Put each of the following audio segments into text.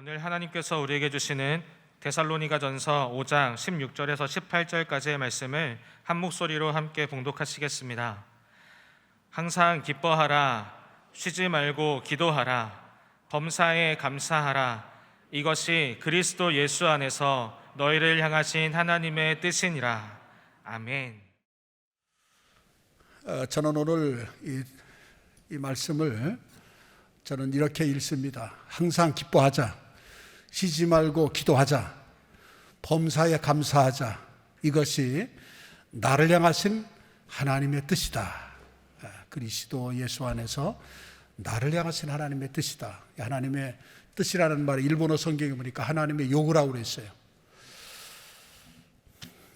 오늘 하나님께서 우리에게 주시는 데살로니가전서 5장 16절에서 18절까지의 말씀을 한 목소리로 함께 봉독하시겠습니다. 항상 기뻐하라, 쉬지 말고 기도하라, 범사에 감사하라. 이것이 그리스도 예수 안에서 너희를 향하신 하나님의 뜻이니라. 아멘. 저는 오늘 이 말씀을 저는 이렇게 읽습니다. 항상 기뻐하자, 쉬지 말고 기도하자, 범사에 감사하자. 이것이 나를 향하신 하나님의 뜻이다. 그리스도 예수 안에서 나를 향하신 하나님의 뜻이다. 하나님의 뜻이라는 말이 일본어 성경에 보니까 하나님의 요구라고 그랬어요.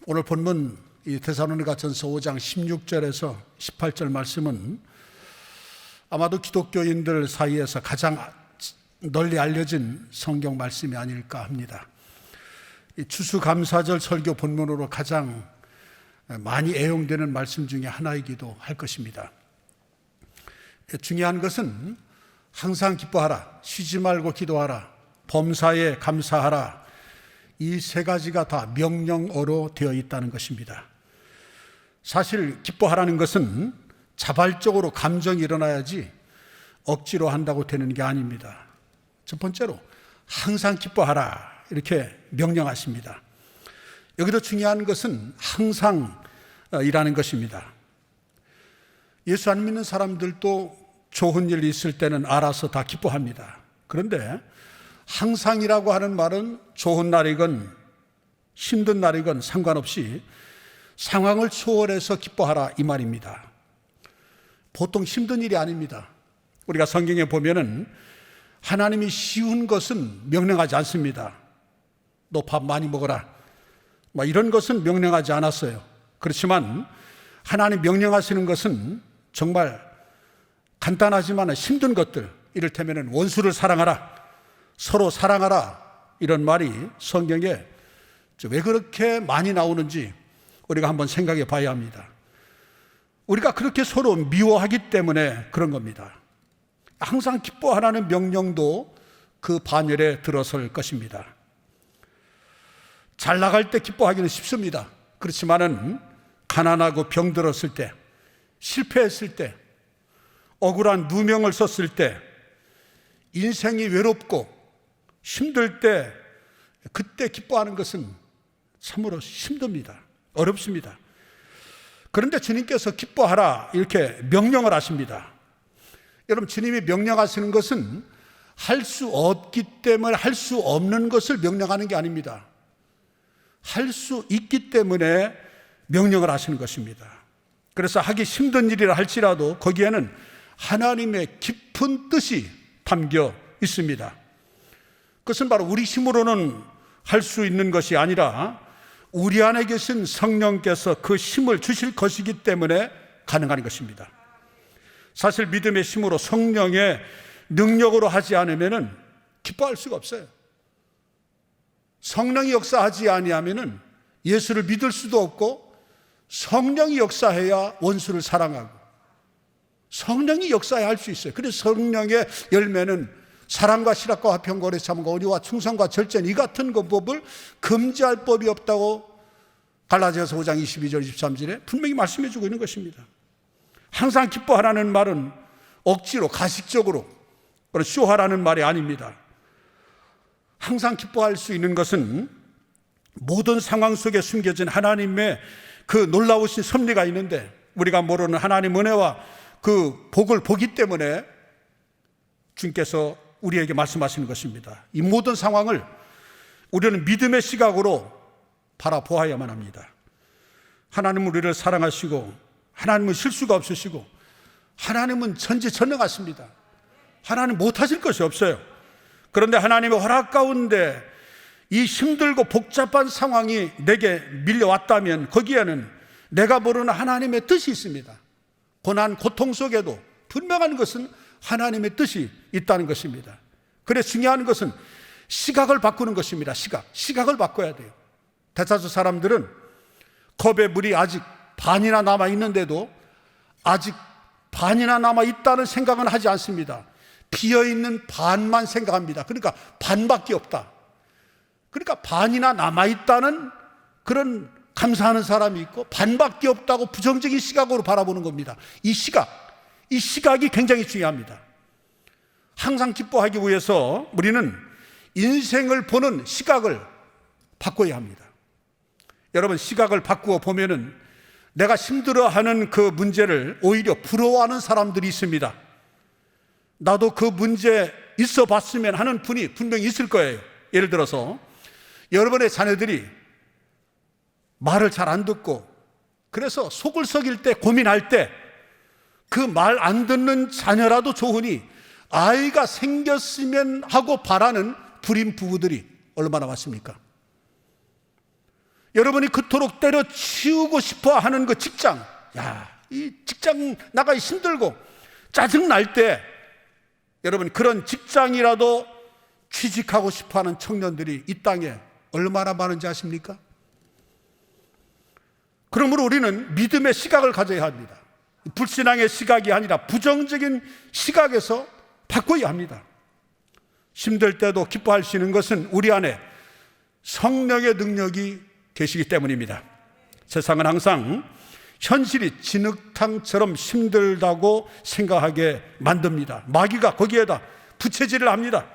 오늘 본문 이 데살로니가전서 5장 16절에서 18절 말씀은 아마도 기독교인들 사이에서 가장 널리 알려진 성경 말씀이 아닐까 합니다. 이 추수감사절 설교 본문으로 가장 많이 애용되는 말씀 중에 하나이기도 할 것입니다. 중요한 것은 항상 기뻐하라, 쉬지 말고 기도하라, 범사에 감사하라. 이 세 가지가 다 명령어로 되어 있다는 것입니다. 사실 기뻐하라는 것은 자발적으로 감정이 일어나야지 억지로 한다고 되는 게 아닙니다. 첫 번째로 항상 기뻐하라 이렇게 명령하십니다. 여기도 중요한 것은 항상이라는 것입니다. 예수 안 믿는 사람들도 좋은 일 있을 때는 알아서 다 기뻐합니다. 그런데 항상이라고 하는 말은 좋은 날이건 힘든 날이건 상관없이 상황을 초월해서 기뻐하라 이 말입니다. 보통 힘든 일이 아닙니다. 우리가 성경에 보면은 하나님이 쉬운 것은 명령하지 않습니다. 너 밥 많이 먹어라, 이런 것은 명령하지 않았어요. 그렇지만 하나님 명령하시는 것은 정말 간단하지만 힘든 것들, 이를테면 원수를 사랑하라, 서로 사랑하라, 이런 말이 성경에 왜 그렇게 많이 나오는지 우리가 한번 생각해 봐야 합니다. 우리가 그렇게 서로 미워하기 때문에 그런 겁니다. 항상 기뻐하라는 명령도 그 반열에 들어설 것입니다. 잘 나갈 때 기뻐하기는 쉽습니다. 그렇지만은 가난하고 병들었을 때, 실패했을 때, 억울한 누명을 썼을 때, 인생이 외롭고 힘들 때, 그때 기뻐하는 것은 참으로 힘듭니다. 어렵습니다. 그런데 주님께서 기뻐하라 이렇게 명령을 하십니다. 여러분, 주님이 명령하시는 것은 할 수 없기 때문에 할 수 없는 것을 명령하는 게 아닙니다. 할 수 있기 때문에 명령을 하시는 것입니다. 그래서 하기 힘든 일이라 할지라도 거기에는 하나님의 깊은 뜻이 담겨 있습니다. 그것은 바로 우리 힘으로는 할 수 있는 것이 아니라 우리 안에 계신 성령께서 그 힘을 주실 것이기 때문에 가능한 것입니다. 사실 믿음의 힘으로 성령의 능력으로 하지 않으면 기뻐할 수가 없어요. 성령이 역사하지 아니하면 예수를 믿을 수도 없고, 성령이 역사해야 원수를 사랑하고, 성령이 역사해야 할 수 있어요. 그래서 성령의 열매는 사랑과 실학과 화평과 오래 참음과 온유와 충성과 절제는 이 같은 법을 금지할 법이 없다고 갈라디아서 5장 22절 23절에 분명히 말씀해 주고 있는 것입니다. 항상 기뻐하라는 말은 억지로 가식적으로 쇼하라는 말이 아닙니다. 항상 기뻐할 수 있는 것은 모든 상황 속에 숨겨진 하나님의 그 놀라우신 섭리가 있는데, 우리가 모르는 하나님 은혜와 그 복을 보기 때문에 주님께서 우리에게 말씀하시는 것입니다. 이 모든 상황을 우리는 믿음의 시각으로 바라보아야만 합니다. 하나님은 우리를 사랑하시고, 하나님은 실수가 없으시고, 하나님은 전지전능하십니다. 하나님 못하실 것이 없어요. 그런데 하나님의 허락 가운데 이 힘들고 복잡한 상황이 내게 밀려왔다면 거기에는 내가 모르는 하나님의 뜻이 있습니다. 고난, 고통 속에도 분명한 것은 하나님의 뜻이 있다는 것입니다. 그래서 중요한 것은 시각을 바꾸는 것입니다. 시각을 바꿔야 돼요. 데살로 사람들은 컵에 물이 아직 반이나 남아 있는데도 아직 반이나 남아 있다는 생각은 하지 않습니다. 비어있는 반만 생각합니다. 그러니까 반밖에 없다. 그러니까 반이나 남아있다는 그런 감사하는 사람이 있고, 반밖에 없다고 부정적인 시각으로 바라보는 겁니다. 이 시각이 굉장히 중요합니다. 항상 기뻐하기 위해서 우리는 인생을 보는 시각을 바꿔야 합니다. 여러분, 시각을 바꾸어 보면은 내가 힘들어하는 그 문제를 오히려 부러워하는 사람들이 있습니다. 나도 그 문제 있어 봤으면 하는 분이 분명히 있을 거예요. 예를 들어서 여러분의 자녀들이 말을 잘 안 듣고, 그래서 속을 썩일 때, 고민할 때 그 말 안 듣는 자녀라도 좋으니 아이가 생겼으면 하고 바라는 불임 부부들이 얼마나 많습니까? 여러분이 그토록 때려치우고 싶어 하는 그 직장, 이 직장 나가기 힘들고 짜증 날 때, 여러분 그런 직장이라도 취직하고 싶어 하는 청년들이 이 땅에 얼마나 많은지 아십니까? 그러므로 우리는 믿음의 시각을 가져야 합니다. 불신앙의 시각이 아니라 부정적인 시각에서 바꿔야 합니다. 힘들 때도 기뻐할 수 있는 것은 우리 안에 성령의 능력이 계시기 때문입니다. 세상은 항상 현실이 진흙탕처럼 힘들다고 생각하게 만듭니다. 마귀가 거기에다 부채질을 합니다.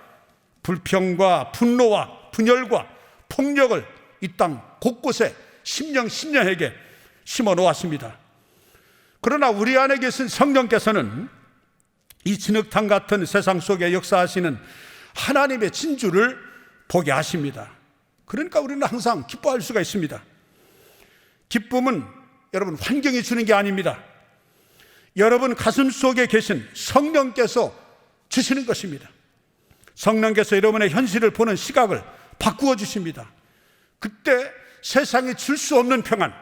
불평과 분노와 분열과 폭력을 이 땅 곳곳에 심령에게 심어 놓았습니다. 그러나 우리 안에 계신 성령께서는 이 진흙탕 같은 세상 속에 역사하시는 하나님의 진주를 보게 하십니다. 그러니까 우리는 항상 기뻐할 수가 있습니다. 기쁨은 여러분 환경이 주는 게 아닙니다. 여러분 가슴 속에 계신 성령께서 주시는 것입니다. 성령께서 여러분의 현실을 보는 시각을 바꾸어 주십니다. 그때 세상에 줄 수 없는 평안,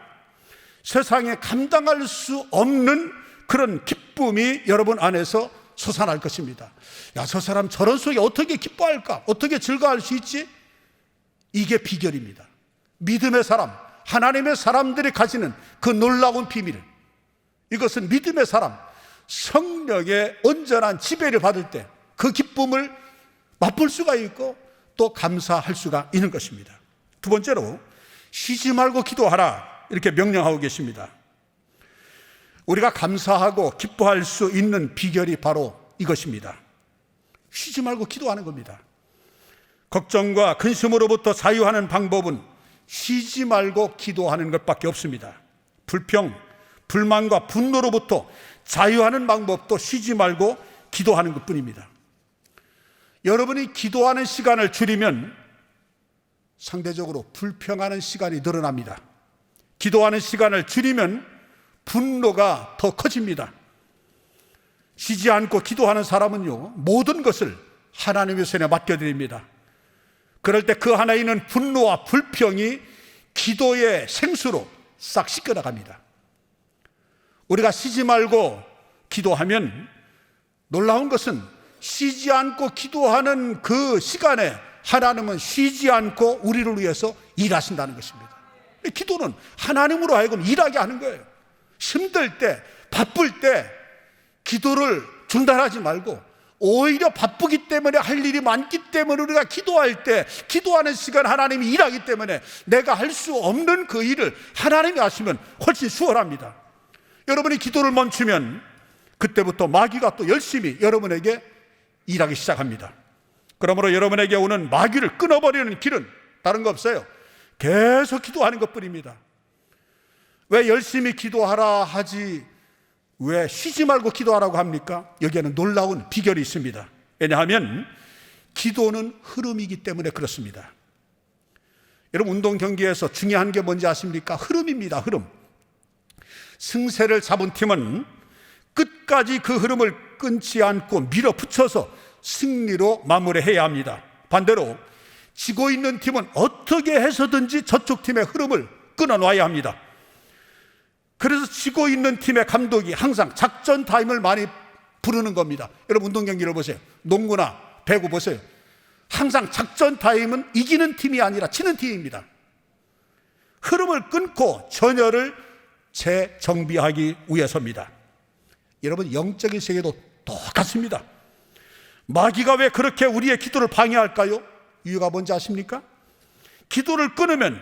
세상에 감당할 수 없는 그런 기쁨이 여러분 안에서 솟아날 것입니다. 저 사람 저런 속에 어떻게 기뻐할까? 어떻게 즐거워할 수 있지? 이게 비결입니다. 믿음의 사람, 하나님의 사람들이 가지는 그 놀라운 비밀, 이것은 믿음의 사람, 성령의 온전한 지배를 받을 때 그 기쁨을 맛볼 수가 있고 또 감사할 수가 있는 것입니다. 두 번째로 쉬지 말고 기도하라, 이렇게 명령하고 계십니다. 우리가 감사하고 기뻐할 수 있는 비결이 바로 이것입니다. 쉬지 말고 기도하는 겁니다. 걱정과 근심으로부터 자유하는 방법은 쉬지 말고 기도하는 것밖에 없습니다. 불평, 불만과 분노로부터 자유하는 방법도 쉬지 말고 기도하는 것뿐입니다. 여러분이 기도하는 시간을 줄이면 상대적으로 불평하는 시간이 늘어납니다. 기도하는 시간을 줄이면 분노가 더 커집니다. 쉬지 않고 기도하는 사람은요, 모든 것을 하나님의 손에 맡겨드립니다. 그럴 때 그 안에 있는 분노와 불평이 기도의 생수로 싹 씻겨나갑니다. 우리가 쉬지 말고 기도하면 놀라운 것은 쉬지 않고 기도하는 그 시간에 하나님은 쉬지 않고 우리를 위해서 일하신다는 것입니다. 기도는 하나님으로 하여금 일하게 하는 거예요. 힘들 때, 바쁠 때 기도를 중단하지 말고, 오히려 바쁘기 때문에 할 일이 많기 때문에 우리가 기도할 때, 기도하는 시간 하나님이 일하기 때문에 내가 할 수 없는 그 일을 하나님이 하시면 훨씬 수월합니다. 여러분이 기도를 멈추면 그때부터 마귀가 또 열심히 여러분에게 일하기 시작합니다. 그러므로 여러분에게 오는 마귀를 끊어버리는 길은 다른 거 없어요. 계속 기도하는 것뿐입니다. 왜 열심히 기도하라 하지 왜 쉬지 말고 기도하라고 합니까? 여기에는 놀라운 비결이 있습니다. 왜냐하면 기도는 흐름이기 때문에 그렇습니다. 여러분, 운동 경기에서 중요한 게 뭔지 아십니까? 흐름입니다. 흐름. 승세를 잡은 팀은 끝까지 그 흐름을 끊지 않고 밀어붙여서 승리로 마무리해야 합니다. 반대로 지고 있는 팀은 어떻게 해서든지 저쪽 팀의 흐름을 끊어놔야 합니다. 그래서 지고 있는 팀의 감독이 항상 작전 타임을 많이 부르는 겁니다. 여러분, 운동 경기를 보세요. 농구나 배구 보세요. 항상 작전 타임은 이기는 팀이 아니라 지는 팀입니다. 흐름을 끊고 전열을 재정비하기 위해서입니다. 여러분, 영적인 세계도 똑같습니다. 마귀가 왜 그렇게 우리의 기도를 방해할까요? 이유가 뭔지 아십니까? 기도를 끊으면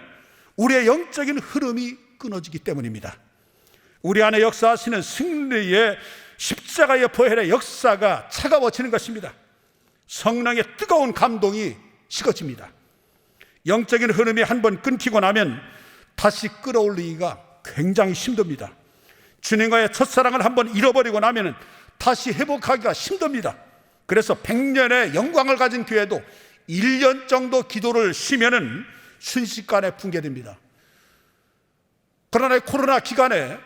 우리의 영적인 흐름이 끊어지기 때문입니다. 우리 안에 역사하시는 승리의 십자가의 보혈의 역사가 차가워지는 것입니다. 성령의 뜨거운 감동이 식어집니다. 영적인 흐름이 한번 끊기고 나면 다시 끌어올리기가 굉장히 힘듭니다. 주님과의 첫사랑을 한번 잃어버리고 나면 다시 회복하기가 힘듭니다. 그래서 100년의 영광을 가진 교회도 1년 정도 기도를 쉬면은 순식간에 붕괴됩니다. 그러나 코로나 기간에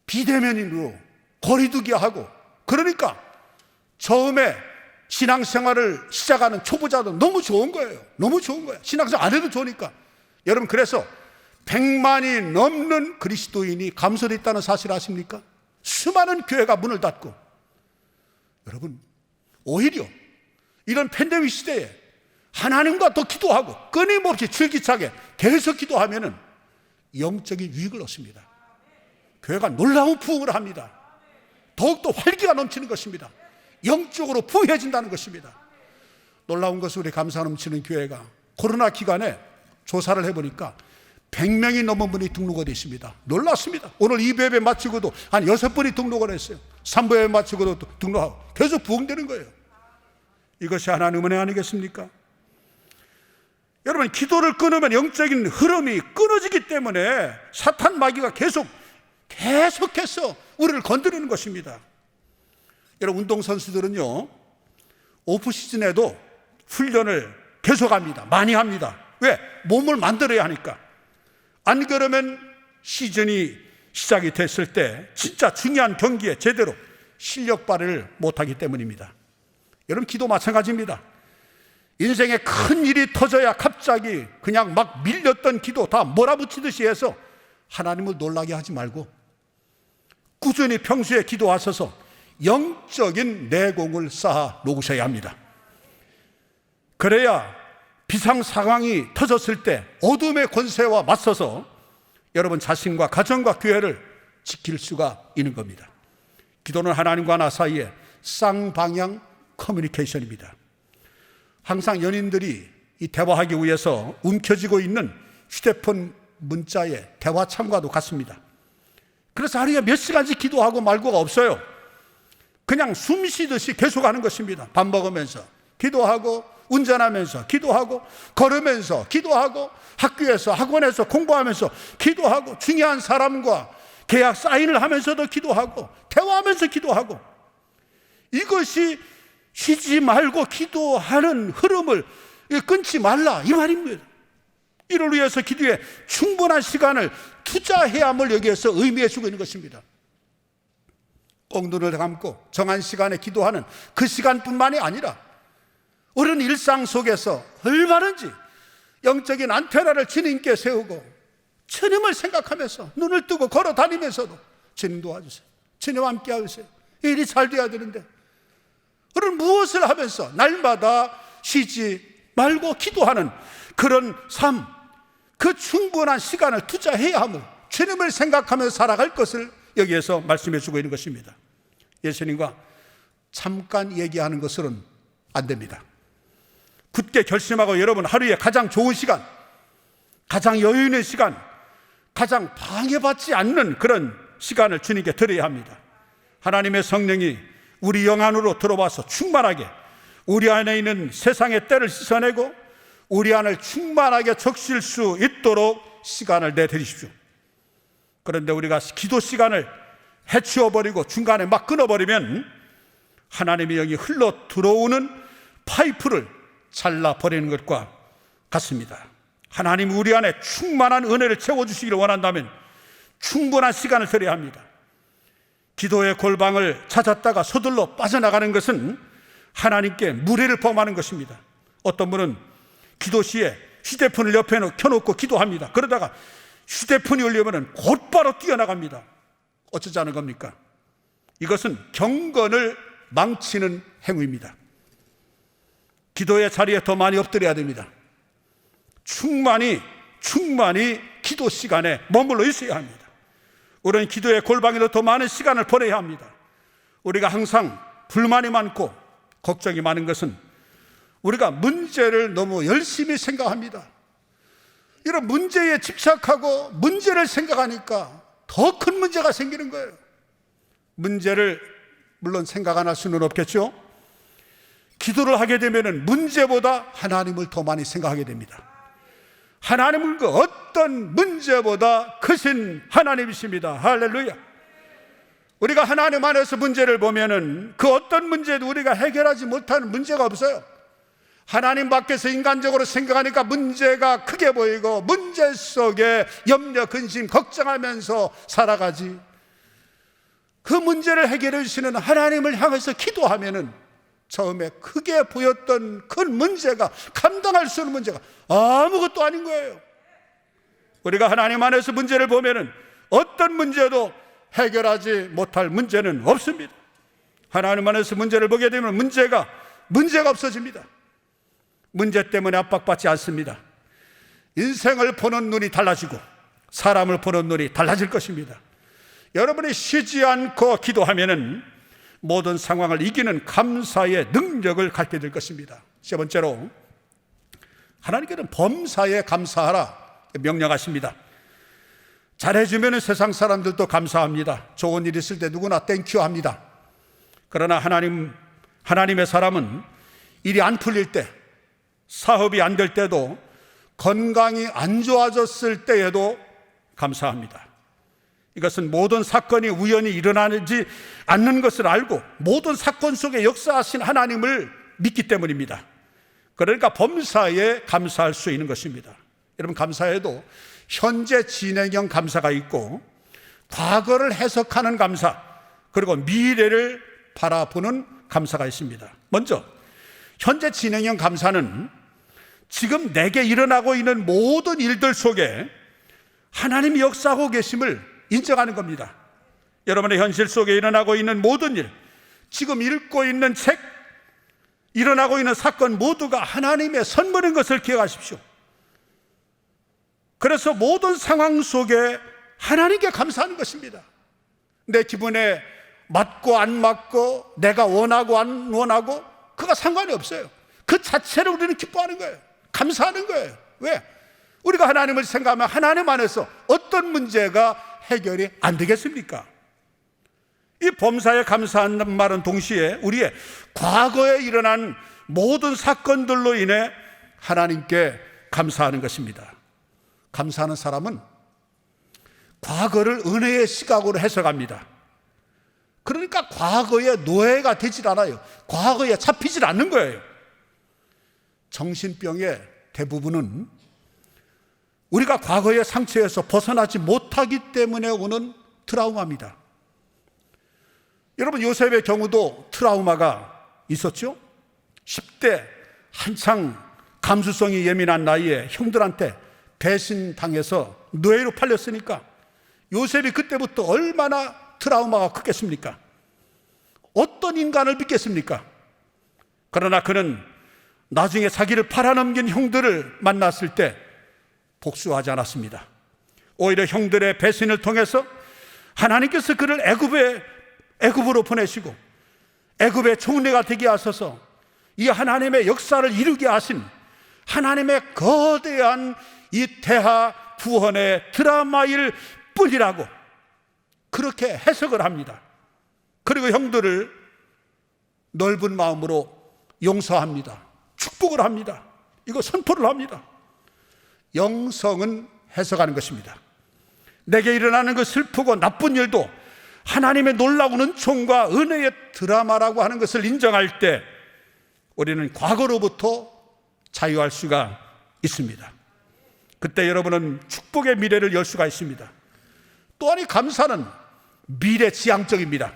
비대면으로 거리두기 하고, 그러니까 처음에 신앙생활을 시작하는 초보자도 너무 좋은 거예요. 너무 좋은 거예요. 신앙생활 안 해도 좋으니까. 여러분, 그래서 100만이 넘는 그리스도인이 감소됐다는 사실 아십니까? 수많은 교회가 문을 닫고. 여러분, 오히려 이런 팬데믹 시대에 하나님과 더 기도하고 끊임없이 줄기차게 계속 기도하면은 영적인 유익을 얻습니다. 교회가 놀라운 부흥을 합니다. 더욱더 활기가 넘치는 것입니다. 영적으로 부유해진다는 것입니다. 놀라운 것은 우리 감사 넘치는 교회가 코로나 기간에 조사를 해보니까 100명이 넘은 분이 등록이 됐습니다. 놀랐습니다. 오늘 2부예배 마치고도 한 6분이 등록을 했어요. 3부예배 마치고도 등록하고 계속 부흥되는 거예요. 이것이 하나님의 은혜 아니겠습니까? 여러분, 기도를 끊으면 영적인 흐름이 끊어지기 때문에 사탄 마귀가 계속해서 우리를 건드리는 것입니다. 여러분, 운동선수들은요, 오프시즌에도 훈련을 계속합니다. 많이 합니다. 왜? 몸을 만들어야 하니까. 안 그러면 시즌이 시작이 됐을 때 진짜 중요한 경기에 제대로 실력 발휘를 못하기 때문입니다. 여러분, 기도 마찬가지입니다. 인생에 큰 일이 터져야 갑자기 그냥 막 밀렸던 기도 다 몰아붙이듯이 해서 하나님을 놀라게 하지 말고 꾸준히 평소에 기도하셔서 영적인 내공을 쌓아 놓으셔야 합니다. 그래야 비상 상황이 터졌을 때 어둠의 권세와 맞서서 여러분 자신과 가정과 교회를 지킬 수가 있는 겁니다. 기도는 하나님과 나 사이의 쌍방향 커뮤니케이션입니다. 항상 연인들이 이 대화하기 위해서 움켜쥐고 있는 휴대폰 문자의 대화 참과도 같습니다. 그래서 하루에 몇 시간씩 기도하고 말고가 없어요. 그냥 숨 쉬듯이 계속하는 것입니다. 밥 먹으면서 기도하고, 운전하면서 기도하고, 걸으면서 기도하고, 학교에서 학원에서 공부하면서 기도하고, 중요한 사람과 계약 사인을 하면서도 기도하고, 대화하면서 기도하고. 이것이 쉬지 말고 기도하는 흐름을 끊지 말라, 이 말입니다. 이를 위해서 기도에 충분한 시간을 투자해야 함을 여기에서 의미해 주고 있는 것입니다. 꼭 눈을 감고 정한 시간에 기도하는 그 시간뿐만이 아니라 우리는 일상 속에서 얼마든지 영적인 안테나를 주님께 세우고 주님을 생각하면서 눈을 뜨고 걸어 다니면서도 주님 도와주세요, 주님 함께 하세요, 일이 잘 돼야 되는데, 우리는 무엇을 하면서 날마다 쉬지 말고 기도하는 그런 삶, 그 충분한 시간을 투자해야 함을 주님을 생각하면서 살아갈 것을 여기에서 말씀해 주고 있는 것입니다. 예수님과 잠깐 얘기하는 것은 안 됩니다. 굳게 결심하고 여러분 하루에 가장 좋은 시간, 가장 여유 있는 시간, 가장 방해받지 않는 그런 시간을 주님께 드려야 합니다. 하나님의 성령이 우리 영 안으로 들어와서 충만하게 우리 안에 있는 세상의 때를 씻어내고 우리 안을 충만하게 적실 수 있도록 시간을 내드리십시오. 그런데 우리가 기도 시간을 해치워버리고 중간에 막 끊어버리면 하나님의 영이 흘러 들어오는 파이프를 잘라버리는 것과 같습니다. 하나님 우리 안에 충만한 은혜를 채워주시기를 원한다면 충분한 시간을 드려야 합니다. 기도의 골방을 찾았다가 서둘러 빠져나가는 것은 하나님께 무례를 범하는 것입니다. 어떤 분은 기도 시에 휴대폰을 옆에 켜놓고 기도합니다. 그러다가 휴대폰이 울리면 곧바로 뛰어나갑니다. 어쩌자는 겁니까? 이것은 경건을 망치는 행위입니다. 기도의 자리에 더 많이 엎드려야 됩니다. 충만히 기도 시간에 머물러 있어야 합니다. 우리는 기도의 골방에도 더 많은 시간을 보내야 합니다. 우리가 항상 불만이 많고 걱정이 많은 것은 우리가 문제를 너무 열심히 생각합니다. 이런 문제에 집착하고 문제를 생각하니까 더 큰 문제가 생기는 거예요. 문제를 물론 생각 안 할 수는 없겠죠. 기도를 하게 되면 문제보다 하나님을 더 많이 생각하게 됩니다. 하나님은 그 어떤 문제보다 크신 하나님이십니다. 할렐루야. 우리가 하나님 안에서 문제를 보면은 그 어떤 문제도 우리가 해결하지 못하는 문제가 없어요. 하나님 밖에서 인간적으로 생각하니까 문제가 크게 보이고 문제 속에 염려, 근심, 걱정하면서 살아가지. 그 문제를 해결해 주시는 하나님을 향해서 기도하면은 처음에 크게 보였던 큰 문제가, 감당할 수 없는 문제가 아무것도 아닌 거예요. 우리가 하나님 안에서 문제를 보면은 어떤 문제도 해결하지 못할 문제는 없습니다. 하나님 안에서 문제를 보게 되면 문제가 없어집니다. 문제 때문에 압박받지 않습니다. 인생을 보는 눈이 달라지고 사람을 보는 눈이 달라질 것입니다. 여러분이 쉬지 않고 기도하면은 모든 상황을 이기는 감사의 능력을 갖게 될 것입니다. 세 번째로, 하나님께는 범사에 감사하라 명령하십니다. 잘해주면 세상 사람들도 감사합니다. 좋은 일 있을 때 누구나 땡큐 합니다. 그러나 하나님의 사람은 일이 안 풀릴 때, 사업이 안 될 때도, 건강이 안 좋아졌을 때에도 감사합니다. 이것은 모든 사건이 우연히 일어나지 않는 것을 알고 모든 사건 속에 역사하신 하나님을 믿기 때문입니다. 그러니까 범사에 감사할 수 있는 것입니다. 여러분, 감사에도 현재 진행형 감사가 있고 과거를 해석하는 감사, 그리고 미래를 바라보는 감사가 있습니다. 먼저 현재 진행형 감사는 지금 내게 일어나고 있는 모든 일들 속에 하나님이 역사하고 계심을 인정하는 겁니다. 여러분의 현실 속에 일어나고 있는 모든 일, 지금 읽고 있는 책, 일어나고 있는 사건 모두가 하나님의 선물인 것을 기억하십시오. 그래서 모든 상황 속에 하나님께 감사하는 것입니다. 내 기분에 맞고 안 맞고, 내가 원하고 안 원하고, 그가 상관이 없어요. 그 자체를 우리는 기뻐하는 거예요. 감사하는 거예요. 왜? 우리가 하나님을 생각하면 하나님 안에서 어떤 문제가 해결이 안 되겠습니까? 이 범사에 감사한다는 말은 동시에 우리의 과거에 일어난 모든 사건들로 인해 하나님께 감사하는 것입니다. 감사하는 사람은 과거를 은혜의 시각으로 해석합니다. 그러니까 과거의 노예가 되질 않아요. 과거에 잡히질 않는 거예요. 정신병의 대부분은 우리가 과거의 상처에서 벗어나지 못하기 때문에 오는 트라우마입니다. 여러분, 요셉의 경우도 트라우마가 있었죠. 10대 한창 감수성이 예민한 나이에 형들한테 배신당해서 노예로 팔렸으니까 요셉이 그때부터 얼마나 트라우마가 크겠습니까? 어떤 인간을 믿겠습니까? 그러나 그는 나중에 자기를 팔아넘긴 형들을 만났을 때 복수하지 않았습니다. 오히려 형들의 배신을 통해서 하나님께서 그를 애굽으로 보내시고 애굽의 총리가 되게 하셔서 이 하나님의 역사를 이루게 하신 하나님의 거대한 이 대하 구원의 드라마일 뿐이라고 그렇게 해석을 합니다. 그리고 형들을 넓은 마음으로 용서합니다. 축복을 합니다. 이거 선포를 합니다. 영성은 해석하는 것입니다. 내게 일어나는 그 슬프고 나쁜 일도 하나님의 놀라운 은총과 은혜의 드라마라고 하는 것을 인정할 때 우리는 과거로부터 자유할 수가 있습니다. 그때 여러분은 축복의 미래를 열 수가 있습니다. 또한 이 감사는 미래지향적입니다.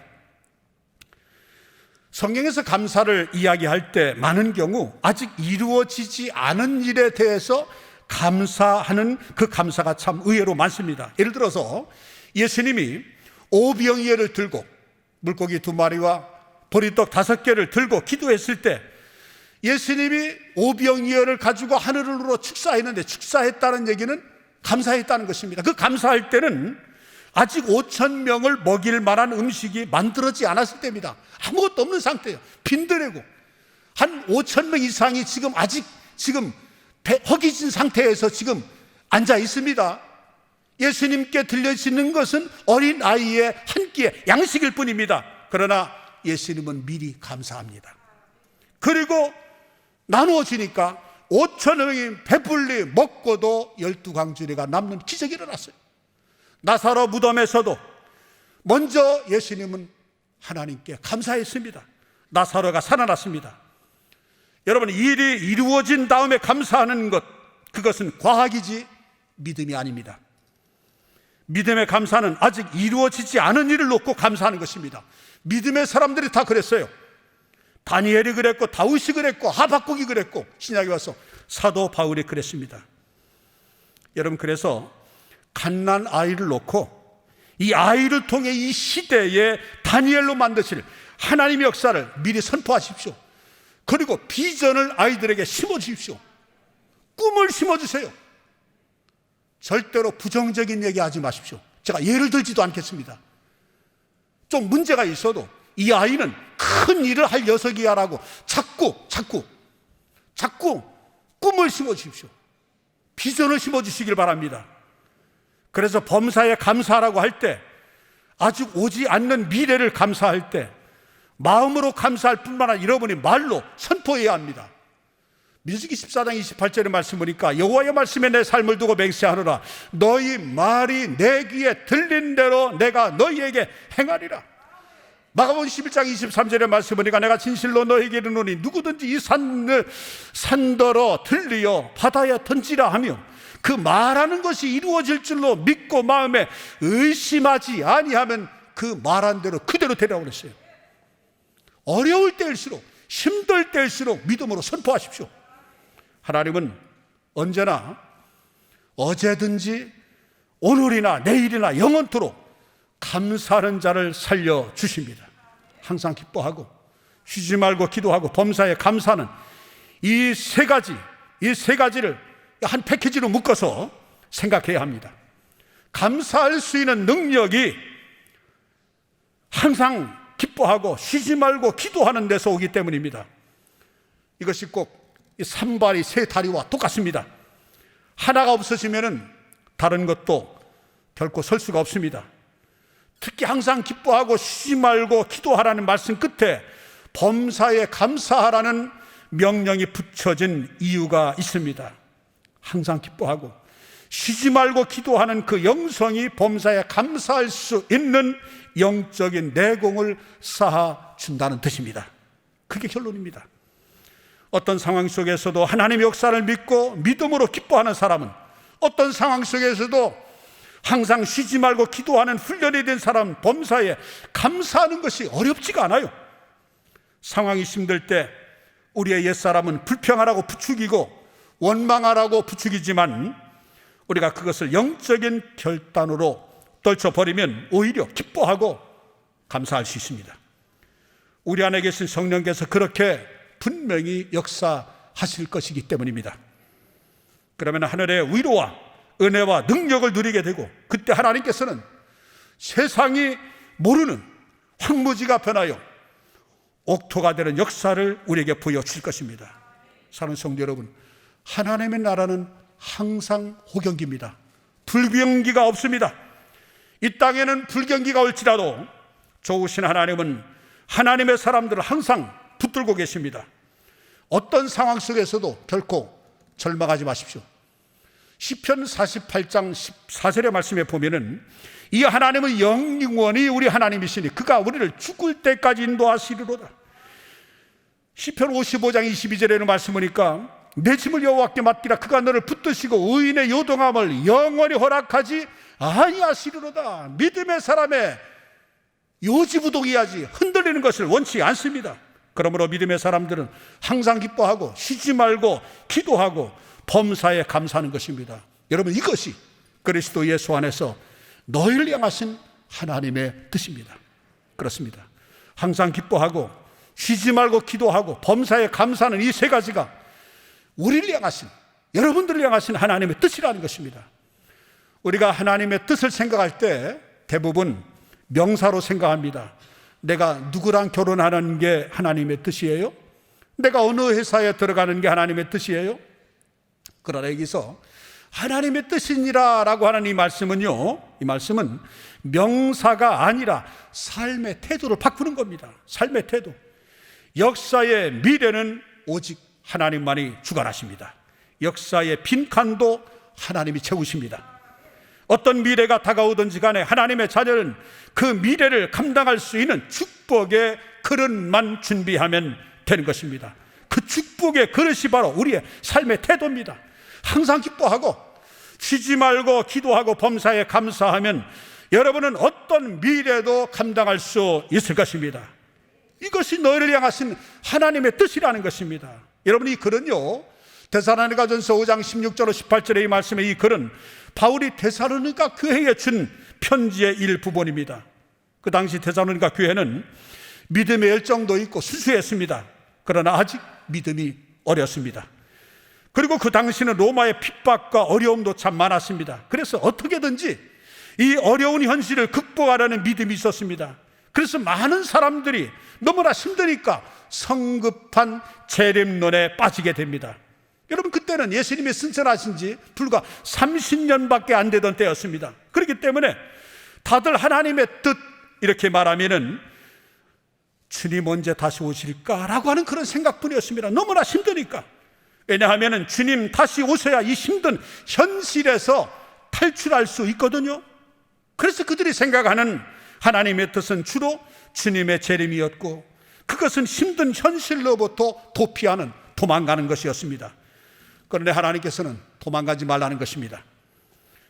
성경에서 감사를 이야기할 때 많은 경우 아직 이루어지지 않은 일에 대해서 감사하는 그 감사가 참 의외로 많습니다. 예를 들어서 예수님이 오병이어를 들고 물고기 2마리와 보리떡 5개를 들고 기도했을 때 예수님이 오병이어를 가지고 하늘으로 축사했는데, 축사했다는 얘기는 감사했다는 것입니다. 그 감사할 때는 아직 5,000명을 먹일 만한 음식이 만들어지지 않았을 때입니다. 아무것도 없는 상태예요. 빈들이고 한 5천 명 이상이 지금 아직 허기진 상태에서 지금 앉아 있습니다. 예수님께 들려지는 것은 어린 아이의 한 끼의 양식일 뿐입니다. 그러나 예수님은 미리 감사합니다. 그리고 나누어지니까 5천 명이 배불리 먹고도 12광주리가 남는 기적이 일어났어요. 나사로 무덤에서도 먼저 예수님은 하나님께 감사했습니다. 나사로가 살아났습니다. 여러분, 일이 이루어진 다음에 감사하는 것, 그것은 과학이지 믿음이 아닙니다. 믿음의 감사는 아직 이루어지지 않은 일을 놓고 감사하는 것입니다. 믿음의 사람들이 다 그랬어요. 다니엘이 그랬고, 다윗이 그랬고, 하박국이 그랬고, 신약에 와서 사도 바울이 그랬습니다. 여러분, 그래서 갓난 아이를 놓고 이 아이를 통해 이 시대에 다니엘로 만드실 하나님의 역사를 미리 선포하십시오. 그리고 비전을 아이들에게 심어주십시오. 꿈을 심어주세요. 절대로 부정적인 얘기하지 마십시오. 제가 예를 들지도 않겠습니다. 좀 문제가 있어도 이 아이는 큰 일을 할 녀석이야 라고 자꾸 꿈을 심어주십시오. 비전을 심어주시길 바랍니다. 그래서 범사에 감사하라고 할 때, 아직 오지 않는 미래를 감사할 때 마음으로 감사할 뿐만 아니라 여러분이 말로 선포해야 합니다. 민수기 14장 28절의 말씀 보니까 여호와의 말씀에 내 삶을 두고 맹세하노라. 너희 말이 내 귀에 들린 대로 내가 너희에게 행하리라. 마가복음 11장 23절의 말씀 보니까 내가 진실로 너희에게 이르노니 누구든지 이 산더러 들리어 바다에 던지라 하며 그 말하는 것이 이루어질 줄로 믿고 마음에 의심하지 아니하면 그 말한 대로 그대로 되라고 그랬어요. 어려울 때일수록, 힘들 때일수록 믿음으로 선포하십시오. 하나님은 언제나 어제든지 오늘이나 내일이나 영원토록 감사하는 자를 살려주십니다. 항상 기뻐하고 쉬지 말고 기도하고 범사에 감사하는 이 세 가지를 한 패키지로 묶어서 생각해야 합니다. 감사할 수 있는 능력이 항상 기뻐하고 쉬지 말고 기도하는 데서 오기 때문입니다. 이것이 꼭 이 산발이 세 다리와 똑같습니다. 하나가 없어지면 다른 것도 결코 설 수가 없습니다. 특히 항상 기뻐하고 쉬지 말고 기도하라는 말씀 끝에 범사에 감사하라는 명령이 붙여진 이유가 있습니다. 항상 기뻐하고 쉬지 말고 기도하는 그 영성이 범사에 감사할 수 있는 영적인 내공을 쌓아준다는 뜻입니다. 그게 결론입니다. 어떤 상황 속에서도 하나님의 역사를 믿고 믿음으로 기뻐하는 사람은, 어떤 상황 속에서도 항상 쉬지 말고 기도하는 훈련이 된 사람은 범사에 감사하는 것이 어렵지가 않아요. 상황이 힘들 때 우리의 옛사람은 불평하라고 부추기고 원망하라고 부추기지만 우리가 그것을 영적인 결단으로 떨쳐버리면 오히려 기뻐하고 감사할 수 있습니다. 우리 안에 계신 성령께서 그렇게 분명히 역사하실 것이기 때문입니다. 그러면 하늘의 위로와 은혜와 능력을 누리게 되고, 그때 하나님께서는 세상이 모르는 황무지가 변하여 옥토가 되는 역사를 우리에게 보여주실 것입니다. 사랑하는 성도 여러분, 하나님의 나라는 항상 호경기입니다. 불경기가 없습니다. 이 땅에는 불경기가 올지라도 좋으신 하나님은 하나님의 사람들을 항상 붙들고 계십니다. 어떤 상황 속에서도 결코 절망하지 마십시오. 시편 48장 14절의 말씀에 보면은 이 하나님은 영원히 우리 하나님이시니 그가 우리를 죽을 때까지 인도하시리로다. 시편 55장 22절에는 말씀 보니까 내 짐을 여호와께 맡기라. 그가 너를 붙드시고 의인의 요동함을 영원히 허락하지 아니하시리로다. 믿음의 사람의 요지부동이야지 흔들리는 것을 원치 않습니다. 그러므로 믿음의 사람들은 항상 기뻐하고 쉬지 말고 기도하고 범사에 감사하는 것입니다. 여러분, 이것이 그리스도 예수 안에서 너희를 향하신 하나님의 뜻입니다. 그렇습니다. 항상 기뻐하고 쉬지 말고 기도하고 범사에 감사하는 이 세 가지가 우리를 향하신, 여러분들을 향하신 하나님의 뜻이라는 것입니다. 우리가 하나님의 뜻을 생각할 때 대부분 명사로 생각합니다. 내가 누구랑 결혼하는 게 하나님의 뜻이에요? 내가 어느 회사에 들어가는 게 하나님의 뜻이에요? 그러나 여기서 하나님의 뜻이니라 라고 하는 이 말씀은요, 이 말씀은 명사가 아니라 삶의 태도를 바꾸는 겁니다. 삶의 태도. 역사의 미래는 오직 하나님만이 주관하십니다. 역사의 빈칸도 하나님이 채우십니다. 어떤 미래가 다가오든지 간에 하나님의 자녀는 그 미래를 감당할 수 있는 축복의 그릇만 준비하면 되는 것입니다. 그 축복의 그릇이 바로 우리의 삶의 태도입니다. 항상 기뻐하고 쉬지 말고 기도하고 범사에 감사하면 여러분은 어떤 미래도 감당할 수 있을 것입니다. 이것이 너희를 향하신 하나님의 뜻이라는 것입니다. 여러분, 이 글은요, 데살로니가전서 5장 16절로 18절의 이 말씀의 이 글은 바울이 데살로니가 교회에 준 편지의 일부분입니다. 그 당시 데살로니가 교회는 믿음의 열정도 있고 수수했습니다. 그러나 아직 믿음이 어렸습니다. 그리고 그 당시는 로마의 핍박과 어려움도 참 많았습니다. 그래서 어떻게든지 이 어려운 현실을 극복하라는 믿음이 있었습니다. 그래서 많은 사람들이 너무나 힘드니까 성급한 재림론에 빠지게 됩니다. 여러분, 그때는 예수님이 승천하신 지 불과 30년밖에 안 되던 때였습니다. 그렇기 때문에 다들 하나님의 뜻 이렇게 말하면은 주님 언제 다시 오실까라고 하는 그런 생각뿐이었습니다. 너무나 힘드니까. 왜냐하면 주님 다시 오셔야 이 힘든 현실에서 탈출할 수 있거든요. 그래서 그들이 생각하는 하나님의 뜻은 주로 주님의 재림이었고, 그것은 힘든 현실로부터 도피하는, 도망가는 것이었습니다. 그런데 하나님께서는 도망가지 말라는 것입니다.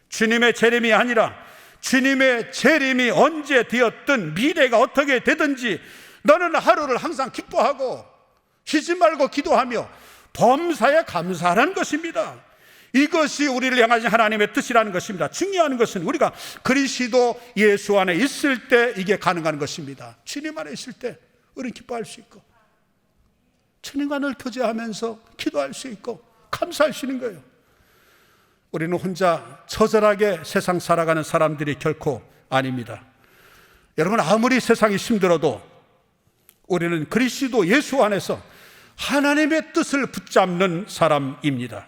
주님의 재림이 아니라 주님의 재림이 언제 되었든 미래가 어떻게 되든지 너는 하루를 항상 기뻐하고 쉬지 말고 기도하며 범사에 감사하는 것입니다. 이것이 우리를 향하신 하나님의 뜻이라는 것입니다. 중요한 것은 우리가 그리스도 예수 안에 있을 때 이게 가능한 것입니다. 주님 안에 있을 때 우리는 기뻐할 수 있고 주님과 늘 교제하면서 기도할 수 있고 감사할 수 있는 거예요. 우리는 혼자 처절하게 세상 살아가는 사람들이 결코 아닙니다. 여러분, 아무리 세상이 힘들어도 우리는 그리스도 예수 안에서 하나님의 뜻을 붙잡는 사람입니다.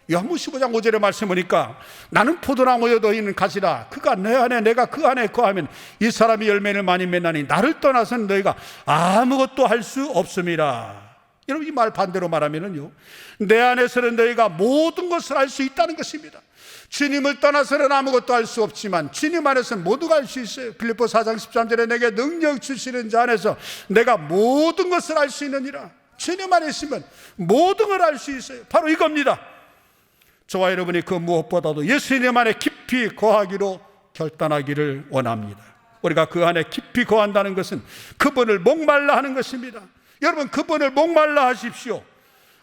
요한복음 15장 5절의 말씀 보니까 나는 포도나무에 더 있는 가지라 그가 내 안에 내가 그 안에 거하면 이 사람이 열매를 많이 맺나니 나를 떠나서는 너희가 아무것도 할 수 없음이라. 여러분, 이 말 반대로 말하면요, 내 안에서는 너희가 모든 것을 할 수 있다는 것입니다. 주님을 떠나서는 아무것도 할 수 없지만 주님 안에서는 모두가 할 수 있어요. 빌립보 4장 13절에 내게 능력 주시는 자 안에서 내가 모든 것을 할 수 있느니라. 주님 안에 있으면 모든 걸 할 수 있어요. 바로 이겁니다. 저와 여러분이 그 무엇보다도 예수님 안에 깊이 거하기로 결단하기를 원합니다. 우리가 그 안에 깊이 거한다는 것은 그분을 목말라 하는 것입니다. 여러분, 그분을 목말라 하십시오.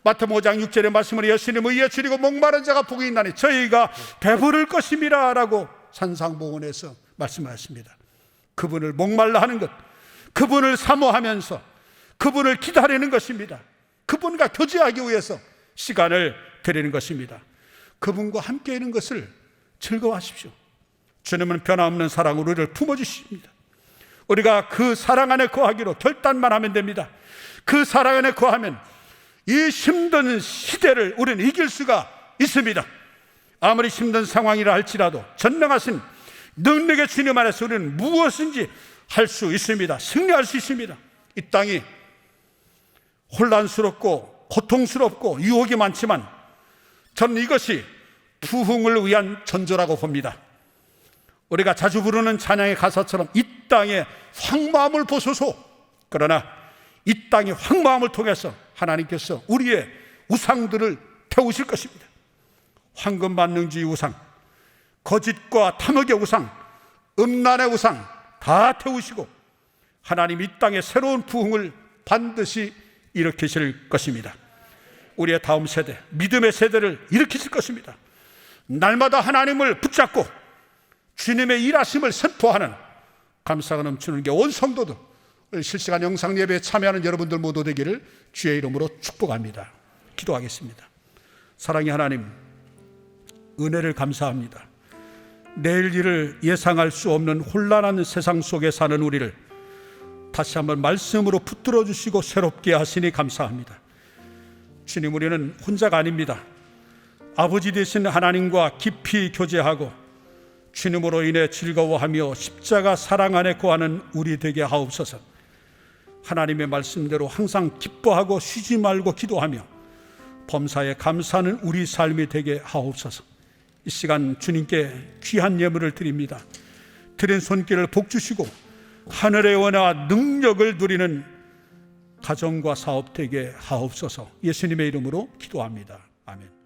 마태복음 5장 6절의 말씀을 예수님 의에 줄이고 목마른 자가 복이 있나니 저희가 배부를 것임이라 라고 산상보훈에서 말씀하십니다. 그분을 목말라 하는 것, 그분을 사모하면서 그분을 기다리는 것입니다. 그분과 교제하기 위해서 시간을 드리는 것입니다. 그분과 함께 있는 것을 즐거워하십시오. 주님은 변함없는 사랑으로 우리를 품어주십니다. 우리가 그 사랑 안에 거하기로 결단만 하면 됩니다. 그 사랑 안에 거하면 이 힘든 시대를 우리는 이길 수가 있습니다. 아무리 힘든 상황이라 할지라도 전능하신 능력의 주님 안에서 우리는 무엇인지 할 수 있습니다. 승리할 수 있습니다. 이 땅이 혼란스럽고 고통스럽고 유혹이 많지만 저는 이것이 부흥을 위한 전조라고 봅니다. 우리가 자주 부르는 찬양의 가사처럼 이 땅의 황마음을 보소서. 그러나 이 땅의 황마음을 통해서 하나님께서 우리의 우상들을 태우실 것입니다. 황금만능주의 우상, 거짓과 탐욕의 우상, 음란의 우상 다 태우시고 하나님 이 땅에 새로운 부흥을 반드시 일으키실 것입니다. 우리의 다음 세대, 믿음의 세대를 일으키실 것입니다. 날마다 하나님을 붙잡고 주님의 일하심을 선포하는 감사가 넘치는 게 온 성도들, 실시간 영상 예배에 참여하는 여러분들 모두 되기를 주의 이름으로 축복합니다. 기도하겠습니다. 사랑의 하나님, 은혜를 감사합니다. 내일 일을 예상할 수 없는 혼란한 세상 속에 사는 우리를 다시 한번 말씀으로 붙들어 주시고 새롭게 하시니 감사합니다. 주님, 우리는 혼자가 아닙니다. 아버지 되신 하나님과 깊이 교제하고 주님으로 인해 즐거워하며 십자가 사랑 안에 거하는 우리 되게 하옵소서. 하나님의 말씀대로 항상 기뻐하고 쉬지 말고 기도하며 범사에 감사하는 우리 삶이 되게 하옵소서. 이 시간 주님께 귀한 예물을 드립니다. 드린 손길을 복 주시고 하늘의 원화 능력을 누리는 가정과 사업 되게 하옵소서. 예수님의 이름으로 기도합니다. 아멘.